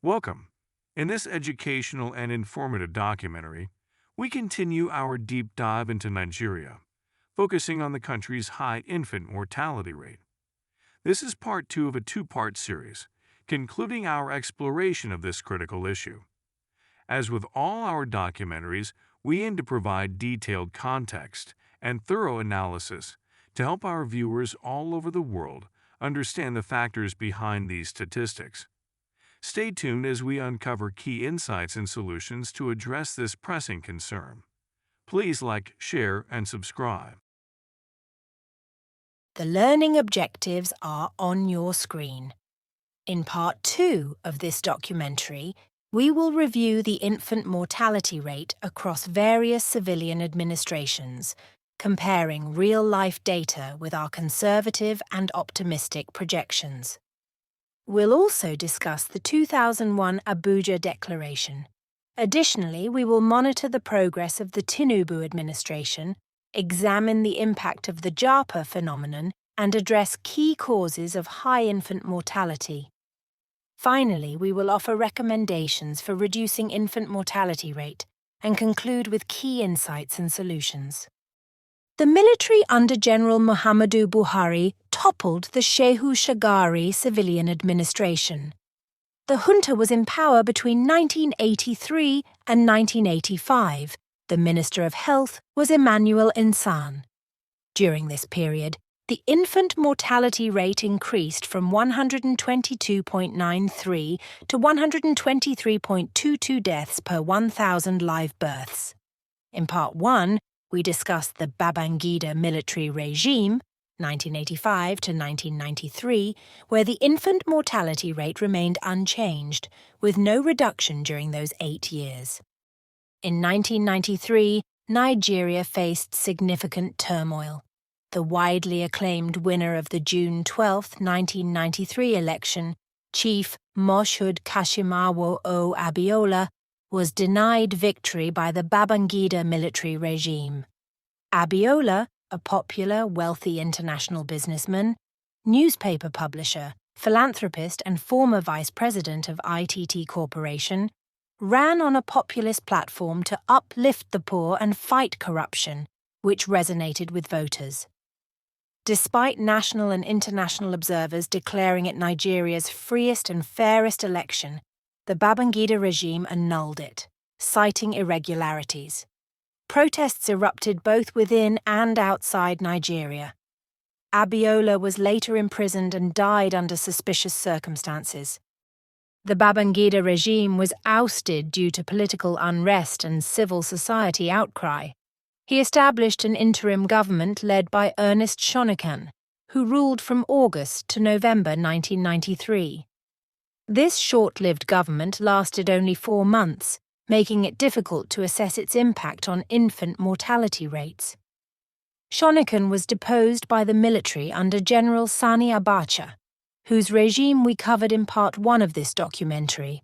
Welcome. In this educational and informative documentary, we continue our deep dive into Nigeria, focusing on the country's high infant mortality rate. This is part two of a two-part series, concluding our exploration of this critical issue. As with all our documentaries, we aim to provide detailed context and thorough analysis to help our viewers all over the world understand the factors behind these statistics. Stay tuned as we uncover key insights and solutions to address this pressing concern. Please like, share, and subscribe. The learning objectives are on your screen. In part 2 of this documentary, we will review the infant mortality rate across various civilian administrations, comparing real-life data with our conservative and optimistic projections. We'll also discuss the 2001 Abuja Declaration. Additionally, we will monitor the progress of the Tinubu administration, examine the impact of the Japa phenomenon, and address key causes of high infant mortality. Finally, we will offer recommendations for reducing infant mortality rate and conclude with key insights and solutions. The military under General Muhammadu Buhari toppled the Shehu Shagari civilian administration. The junta was in power between 1983 and 1985. The Minister of Health was Emmanuel Insan. During this period, the infant mortality rate increased from 122.93 to 123.22 deaths per 1,000 live births. In Part 1, we discussed the Babangida military regime, 1985 to 1993, where the infant mortality rate remained unchanged, with no reduction during those 8 years. In 1993, Nigeria faced significant turmoil. The widely acclaimed winner of the June 12, 1993 election, Chief Moshood Kashimawo O. Abiola, was denied victory by the Babangida military regime. Abiola, a popular, wealthy international businessman, newspaper publisher, philanthropist and former vice president of ITT Corporation, ran on a populist platform to uplift the poor and fight corruption, which resonated with voters. Despite national and international observers declaring it Nigeria's freest and fairest election, the Babangida regime annulled it, citing irregularities. Protests erupted both within and outside Nigeria. Abiola was later imprisoned and died under suspicious circumstances. The Babangida regime was ousted due to political unrest and civil society outcry. He established an interim government led by Ernest Shonekan, who ruled from August to November 1993. This short-lived government lasted only 4 months, making it difficult to assess its impact on infant mortality rates. Shonekan was deposed by the military under General Sani Abacha, whose regime we covered in Part 1 of this documentary.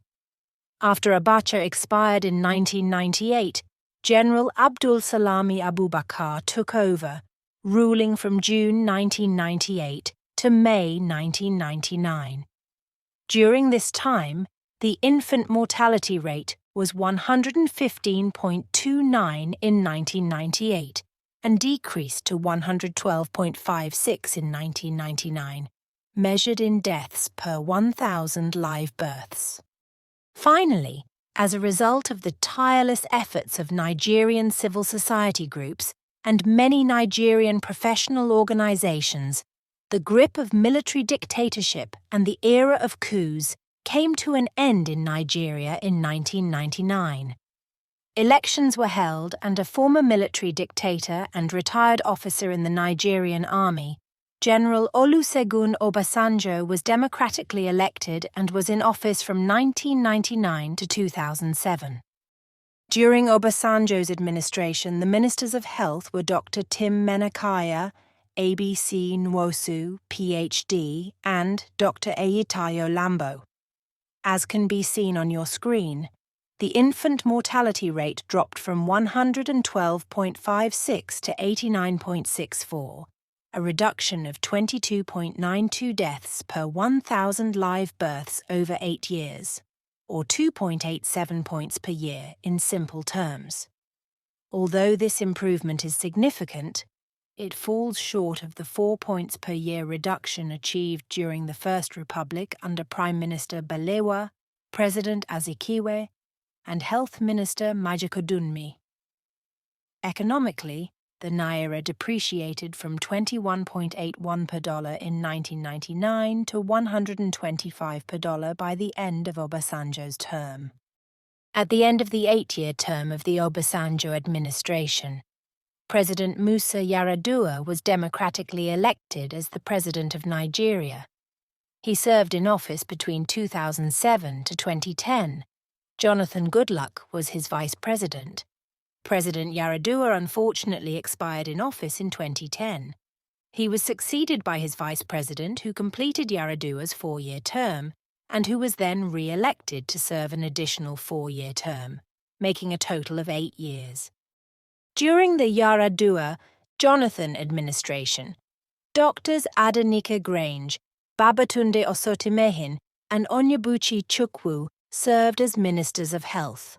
After Abacha expired in 1998, General Abdul Salami Abubakar took over, ruling from June 1998 to May 1999. During this time, the infant mortality rate was 115.29 in 1998 and decreased to 112.56 in 1999, measured in deaths per 1,000 live births. Finally, as a result of the tireless efforts of Nigerian civil society groups and many Nigerian professional organizations, the grip of military dictatorship and the era of coups came to an end in Nigeria in 1999. Elections were held and a former military dictator and retired officer in the Nigerian army, General Olusegun Obasanjo, was democratically elected and was in office from 1999 to 2007. During Obasanjo's administration, the Ministers of Health were Dr. Tim Menakaya, ABC Nwosu, PhD, and Dr. Eyitayo Lambo. As can be seen on your screen, the infant mortality rate dropped from 112.56 to 89.64, a reduction of 22.92 deaths per 1,000 live births over 8 years. or 2.87 points per year in simple terms. Although this improvement is significant, it falls short of the 4 points per year reduction achieved during the First Republic under Prime Minister Balewa, President Azikiwe, and Health Minister Majikodunmi. Economically, the Naira depreciated from 21.81 per dollar in 1999 to 125 per dollar by the end of Obasanjo's term. At the end of the 8-year term of the Obasanjo administration, President Musa Yar'Adua was democratically elected as the President of Nigeria. He served in office between 2007 to 2010. Jonathan Goodluck was his vice president. President Yar'Adua unfortunately expired in office in 2010. He was succeeded by his vice president, who completed Yar'Adua's 4-year term, and who was then re-elected to serve an additional 4-year term, making a total of 8 years. During the Yar'Adua-Jonathan administration, Doctors Adenike Grange, Babatunde Osotimehin, and Onyebuchi Chukwu served as ministers of health.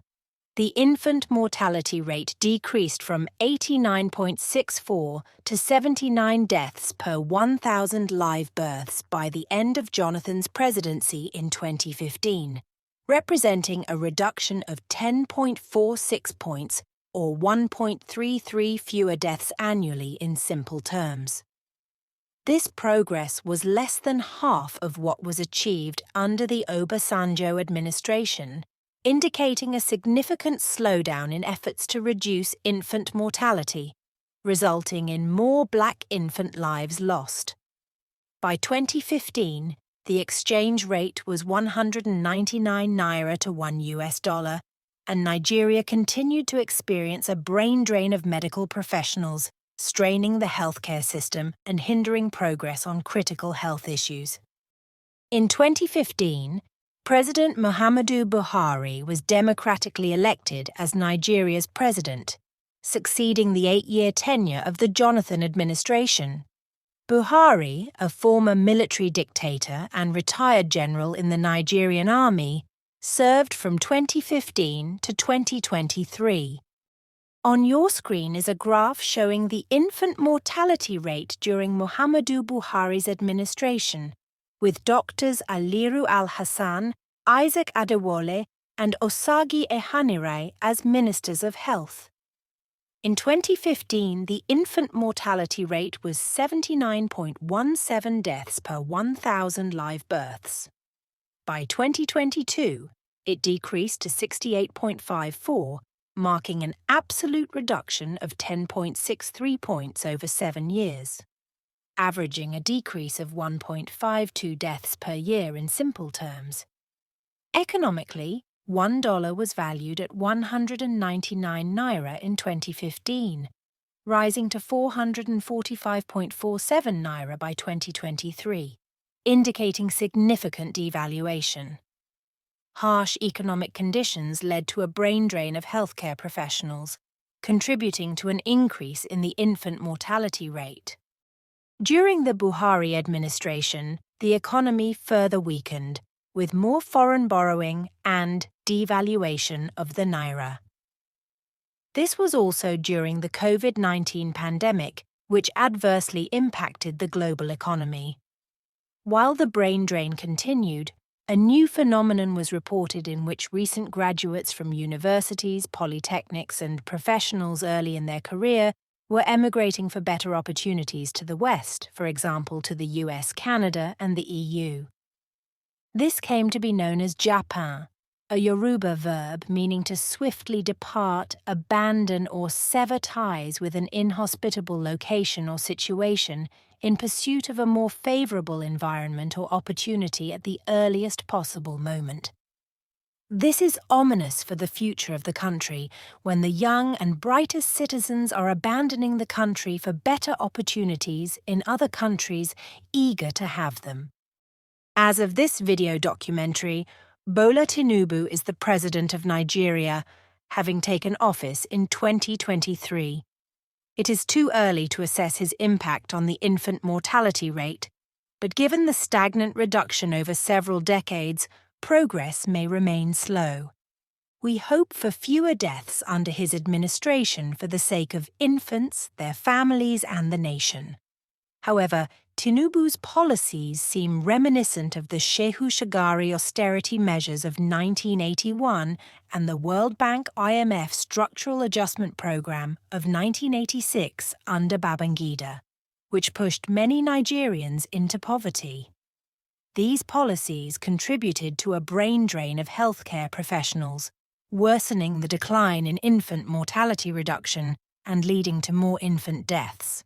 The infant mortality rate decreased from 89.64 to 79 deaths per 1,000 live births by the end of Jonathan's presidency in 2015, representing a reduction of 10.46 points or 1.33 fewer deaths annually in simple terms. This progress was less than half of what was achieved under the Obasanjo administration, indicating a significant slowdown in efforts to reduce infant mortality, resulting in more black infant lives lost. By 2015, the exchange rate was 199 naira to $1, and Nigeria continued to experience a brain drain of medical professionals, straining the healthcare system and hindering progress on critical health issues. In 2015, President Muhammadu Buhari was democratically elected as Nigeria's president, succeeding the 8-year tenure of the Jonathan administration. Buhari, a former military dictator and retired general in the Nigerian army, served from 2015 to 2023. On your screen is a graph showing the infant mortality rate during Muhammadu Buhari's administration, with Doctors Aliru Al-Hassan, Isaac Adewole, and Osagi Ehanire as Ministers of Health. In 2015, the infant mortality rate was 79.17 deaths per 1,000 live births. By 2022, it decreased to 68.54, marking an absolute reduction of 10.63 points over 7 years, averaging a decrease of 1.52 deaths per year in simple terms. Economically, $1 was valued at 199 naira in 2015, rising to 445.47 naira by 2023, indicating significant devaluation. Harsh economic conditions led to a brain drain of healthcare professionals, contributing to an increase in the infant mortality rate. During the Buhari administration, the economy further weakened, with more foreign borrowing and devaluation of the naira. This was also during the COVID-19 pandemic, which adversely impacted the global economy. While the brain drain continued, a new phenomenon was reported in which recent graduates from universities, polytechnics, and professionals early in their career were emigrating for better opportunities to the West, for example to the US, Canada, and the EU. This came to be known as Jápã, a Yoruba verb meaning to swiftly depart, abandon, or sever ties with an inhospitable location or situation in pursuit of a more favorable environment or opportunity at the earliest possible moment. This is ominous for the future of the country, when the young and brightest citizens are abandoning the country for better opportunities in other countries eager to have them. As of this video documentary, Bola Tinubu is the President of Nigeria, having taken office in 2023. It is too early to assess his impact on the infant mortality rate, but given the stagnant reduction over several decades, progress may remain slow. We hope for fewer deaths under his administration for the sake of infants, their families, and the nation. However, Tinubu's policies seem reminiscent of the Shehu Shagari austerity measures of 1981 and the World Bank-IMF Structural Adjustment Program of 1986 under Babangida, which pushed many Nigerians into poverty. These policies contributed to a brain drain of healthcare professionals, worsening the decline in infant mortality reduction and leading to more infant deaths.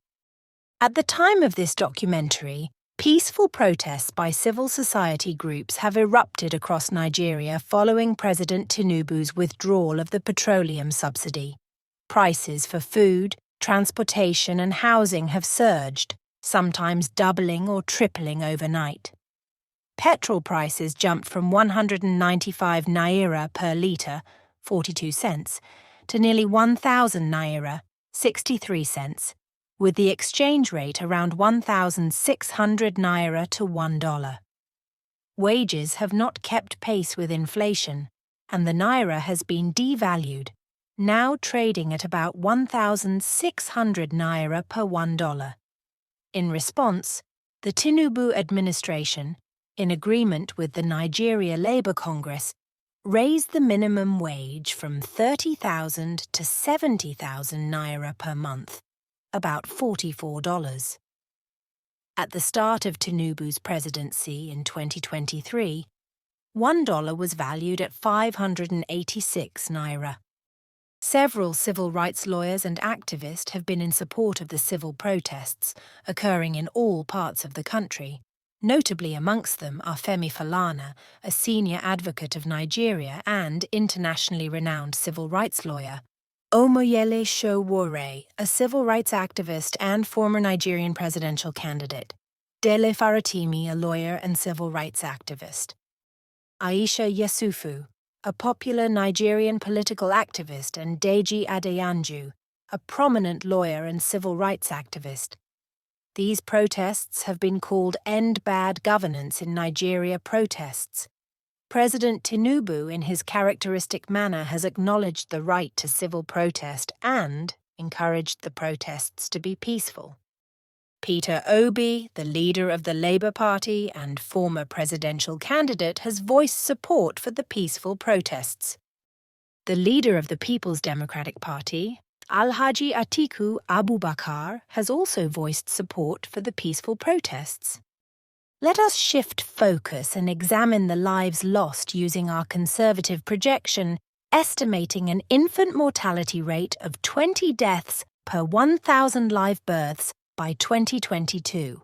At the time of this documentary, peaceful protests by civil society groups have erupted across Nigeria following President Tinubu's withdrawal of the petroleum subsidy. Prices for food, transportation, and housing have surged, sometimes doubling or tripling overnight. Petrol prices jumped from 195 naira per litre, 42 cents, to nearly 1,000 naira, 63 cents, with the exchange rate around 1,600 naira to $1. Wages have not kept pace with inflation, and the naira has been devalued, now trading at about 1,600 naira per $1. In response, the Tinubu administration, in agreement with the Nigeria Labour Congress, raised the minimum wage from 30,000 to 70,000 naira per month, about $44. At the start of Tinubu's presidency in 2023, $1 was valued at 586 naira. Several civil rights lawyers and activists have been in support of the civil protests occurring in all parts of the country. Notably amongst them are Femi Falana, a senior advocate of Nigeria and internationally renowned civil rights lawyer, Omoyele Sowore, a civil rights activist and former Nigerian presidential candidate, Dele Faratimi, a lawyer and civil rights activist, Aisha Yasufu, a popular Nigerian political activist, and Deji Adeyanju, a prominent lawyer and civil rights activist. These protests have been called End Bad Governance in Nigeria protests. President Tinubu, in his characteristic manner, has acknowledged the right to civil protest and encouraged the protests to be peaceful. Peter Obi, the leader of the Labour Party and former presidential candidate, has voiced support for the peaceful protests. The leader of the People's Democratic Party, Alhaji Atiku Abubakar, has also voiced support for the peaceful protests. Let us shift focus and examine the lives lost using our conservative projection, estimating an infant mortality rate of 20 deaths per 1,000 live births by 2022.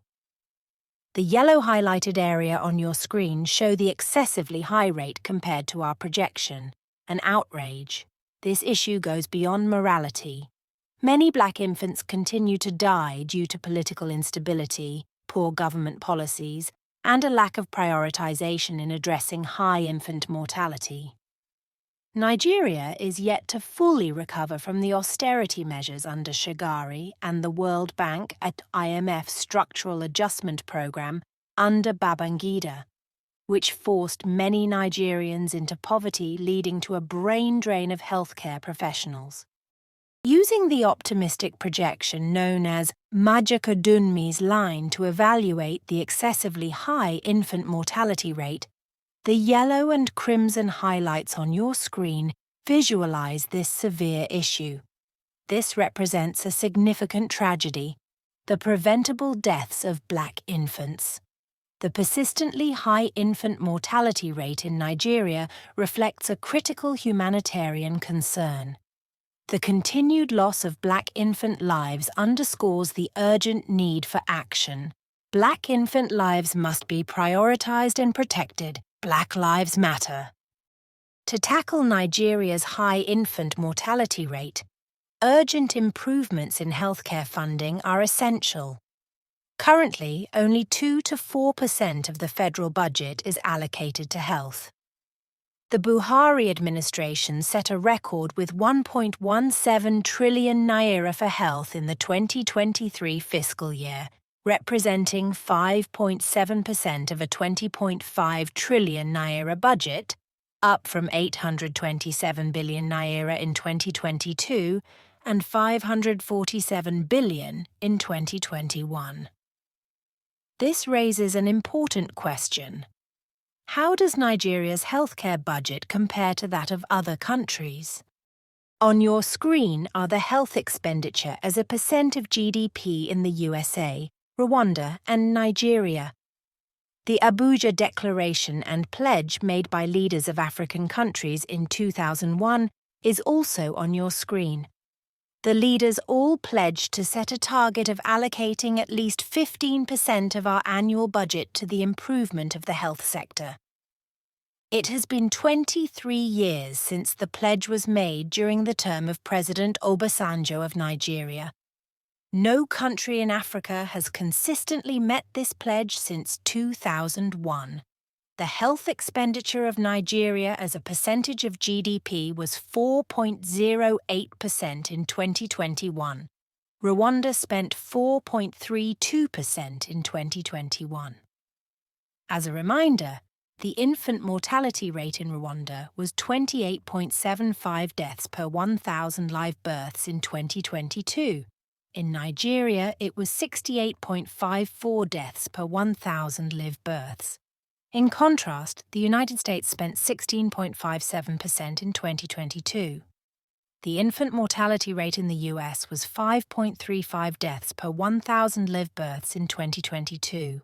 The yellow highlighted area on your screen show the excessively high rate compared to our projection, an outrage. This issue goes beyond morality. Many black infants continue to die due to political instability, poor government policies, and a lack of prioritization in addressing high infant mortality. Nigeria is yet to fully recover from the austerity measures under Shagari and the World Bank at IMF Structural Adjustment Program under Babangida, which forced many Nigerians into poverty, leading to a brain drain of healthcare professionals. Using the optimistic projection known as Majakadunmi's line to evaluate the excessively high infant mortality rate, the yellow and crimson highlights on your screen visualize this severe issue. This represents a significant tragedy, the preventable deaths of black infants. The persistently high infant mortality rate in Nigeria reflects a critical humanitarian concern. The continued loss of black infant lives underscores the urgent need for action. Black infant lives must be prioritized and protected. Black Lives Matter. To tackle Nigeria's high infant mortality rate, urgent improvements in healthcare funding are essential. Currently, only 2 to 4% of the federal budget is allocated to health. The Buhari administration set a record with 1.17 trillion naira for health in the 2023 fiscal year, representing 5.7% of a 20.5 trillion naira budget, up from 827 billion naira in 2022 and 547 billion in 2021. This raises an important question. How does Nigeria's healthcare budget compare to that of other countries? On your screen are the health expenditure as a percent of GDP in the USA, Rwanda, and Nigeria. The Abuja Declaration and pledge made by leaders of African countries in 2001 is also on your screen. The leaders all pledged to set a target of allocating at least 15% of our annual budget to the improvement of the health sector. It has been 23 years since the pledge was made during the term of President Obasanjo of Nigeria. No country in Africa has consistently met this pledge since 2001. The health expenditure of Nigeria as a percentage of GDP was 4.08% in 2021. Rwanda spent 4.32% in 2021. As a reminder, the infant mortality rate in Rwanda was 28.75 deaths per 1,000 live births in 2022. In Nigeria, it was 68.54 deaths per 1,000 live births. In contrast, the United States spent 16.57% in 2022. The infant mortality rate in the US was 5.35 deaths per 1,000 live births in 2022.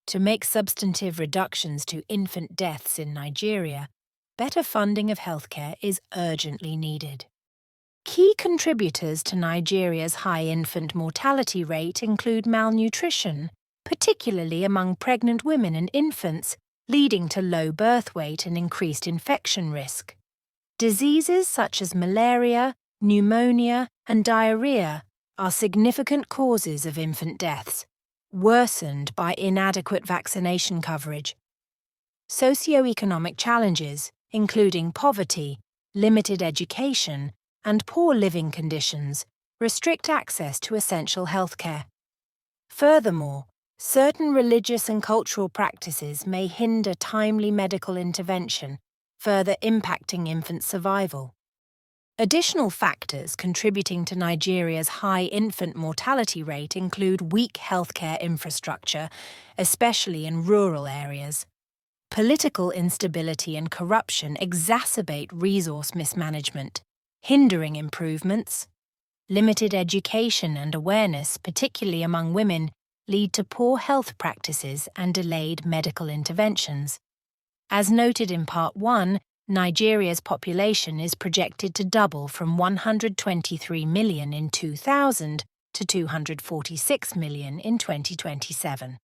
To make substantive reductions to infant deaths in Nigeria, better funding of healthcare is urgently needed. Key contributors to Nigeria's high infant mortality rate include malnutrition, particularly among pregnant women and infants, leading to low birth weight and increased infection risk. Diseases such as malaria, pneumonia, and diarrhea are significant causes of infant deaths, worsened by inadequate vaccination coverage. Socioeconomic challenges, including poverty, limited education, and poor living conditions, restrict access to essential healthcare. Furthermore, certain religious and cultural practices may hinder timely medical intervention, further impacting infant survival. Additional factors contributing to Nigeria's high infant mortality rate include weak healthcare infrastructure, especially in rural areas. Political instability and corruption exacerbate resource mismanagement, hindering improvements. Limited education and awareness, particularly among women, lead to poor health practices and delayed medical interventions. As noted in Part 1, Nigeria's population is projected to double from 123 million in 2000 to 246 million in 2027.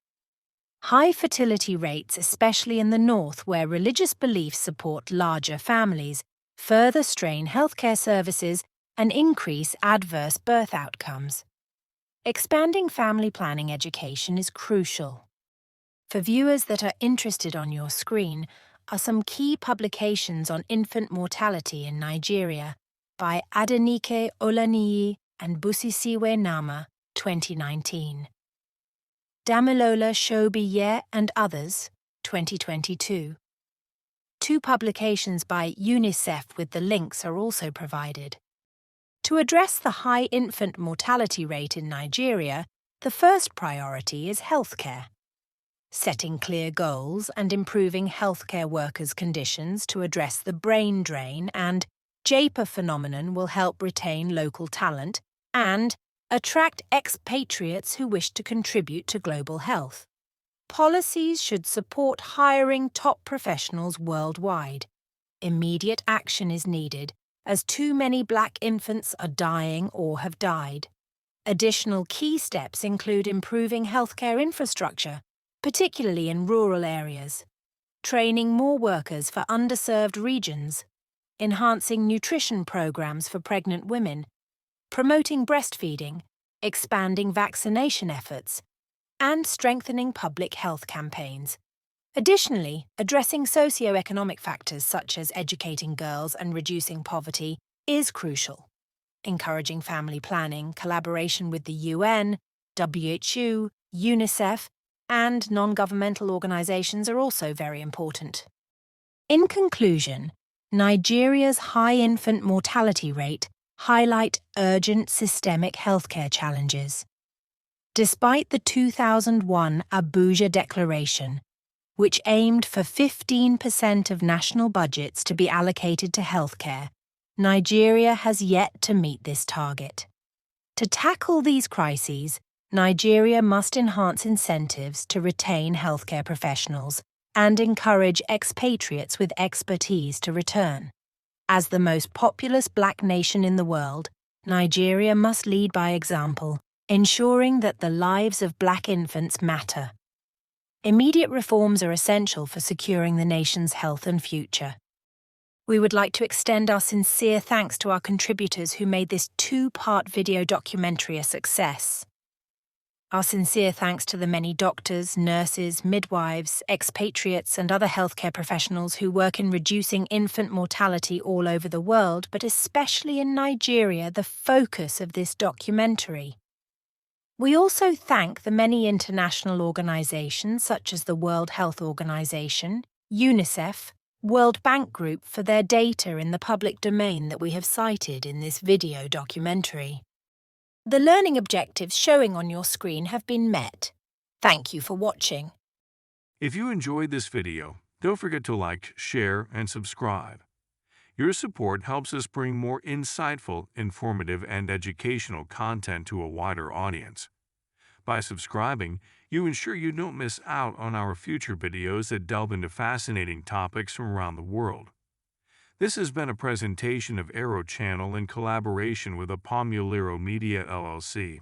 High fertility rates, especially in the north where religious beliefs support larger families, further strain healthcare services and increase adverse birth outcomes. Expanding family planning education is crucial. For viewers that are interested, on your screen are some key publications on infant mortality in Nigeria by Adenike Olaniyi and Busisiwe Nama, 2019. Damilola Shobiye and others, 2022. Two publications by UNICEF with the links are also provided. To address the high infant mortality rate in Nigeria, the first priority is healthcare. Setting clear goals and improving healthcare workers' conditions to address the brain drain and Japa phenomenon will help retain local talent and attract expatriates who wish to contribute to global health. Policies should support hiring top professionals worldwide. Immediate action is needed, as too many black infants are dying or have died. Additional key steps include improving healthcare infrastructure, particularly in rural areas, training more workers for underserved regions, enhancing nutrition programs for pregnant women, promoting breastfeeding, expanding vaccination efforts, and strengthening public health campaigns. Additionally, addressing socio-economic factors such as educating girls and reducing poverty is crucial. Encouraging family planning, collaboration with the UN, WHO, UNICEF, and non-governmental organizations are also very important. In conclusion, Nigeria's high infant mortality rate highlight urgent systemic healthcare challenges. Despite the 2001 Abuja Declaration, which aimed for 15% of national budgets to be allocated to healthcare, Nigeria has yet to meet this target. To tackle these crises, Nigeria must enhance incentives to retain healthcare professionals and encourage expatriates with expertise to return. As the most populous black nation in the world, Nigeria must lead by example, ensuring that the lives of black infants matter. Immediate reforms are essential for securing the nation's health and future. We would like to extend our sincere thanks to our contributors who made this two-part video documentary a success. Our sincere thanks to the many doctors, nurses, midwives, expatriates and other healthcare professionals who work in reducing infant mortality all over the world, but especially in Nigeria, the focus of this documentary. We also thank the many international organizations such as the World Health Organization, UNICEF, World Bank Group for their data in the public domain that we have cited in this video documentary. The learning objectives showing on your screen have been met. Thank you for watching. If you enjoyed this video, don't forget to like, share, and subscribe. Your support helps us bring more insightful, informative, and educational content to a wider audience. By subscribing, you ensure you don't miss out on our future videos that delve into fascinating topics from around the world. This has been a presentation of Aero Channel in collaboration with Apomulero Media LLC.